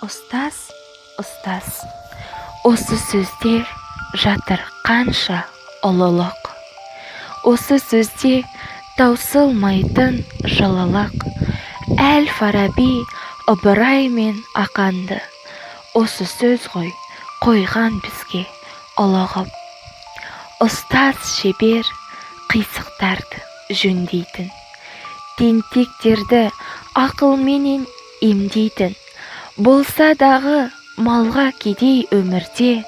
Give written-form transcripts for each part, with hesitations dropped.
Ұстаз, ұстаз, осы сөзде жатыр қанша ұлылық. Осы сөзде таусылмайтын жылылық. Әл-Фараби, Ыбырай мен Ақанды осы сөз ғой қойған бізге ұлығып. Ұстаз шебер қисықтарды жөндейтін, тентектерді ақылменен емдейтін, болса дағы малға кедей өмірде,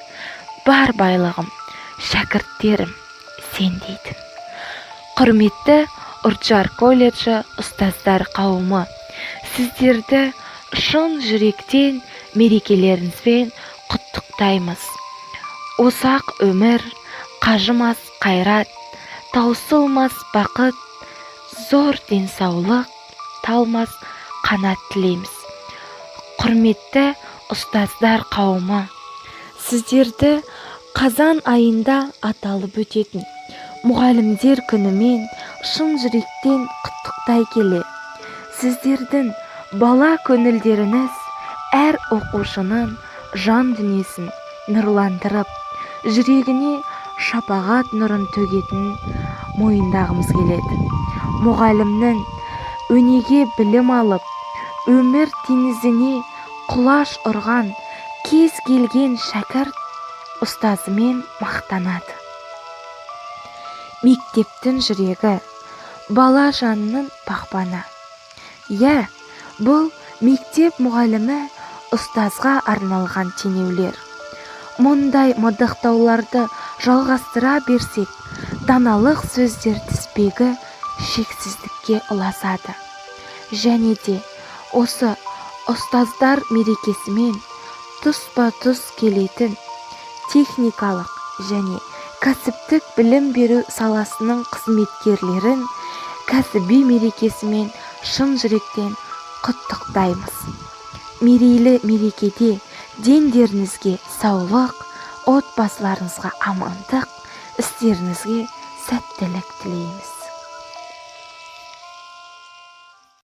бар байлығым, шәкірттерім сен дейтін. Құрметті Үрджар колледжі ұстаздар қауымы, сіздерді шын жүректен мерекелеріңізбен құттықтаймыз. Ұзақ өмір, қажымас қайрат, таусылмас бақыт, зор денсаулық, талмас қанат тілейміз. Құрметті ұстаздар қауымы, сіздерді қазан айында аталып өтетін мұғалімдер күнімен шын жүректен құттықтай келе, сіздердің бала көңілдеріңіз әр оқушының жан дүниесін нұрландырып, жүрегіне шапағат нұрын төгетінін мойындағымыз келеді. Мұғалімнің өнеге білім алып, өмір теңізіне құлаш ұрған кез келген шәкірт ұстазымен мақтанады. Мектептің жүрегі бала жанының пақпаны. Бұл мектеп мұғалімі ұстазға арналған теңеулер. Мұндай мадақтауларды жалғастыра берсек, даналық сөздер тізбегі шексіздікке ұласады. Және де осы ұстаздар мерекесімен тұспа-тұс келетін техникалық және кәсіптік білім беру саласының қызметкерлерін кәсіби мерекесімен шын жүректен құттықтаймыз. Мерейлі мерекеде дендеріңізге саулық, отбасыларыңызға амандық, істеріңізге сәттілік тілейміз.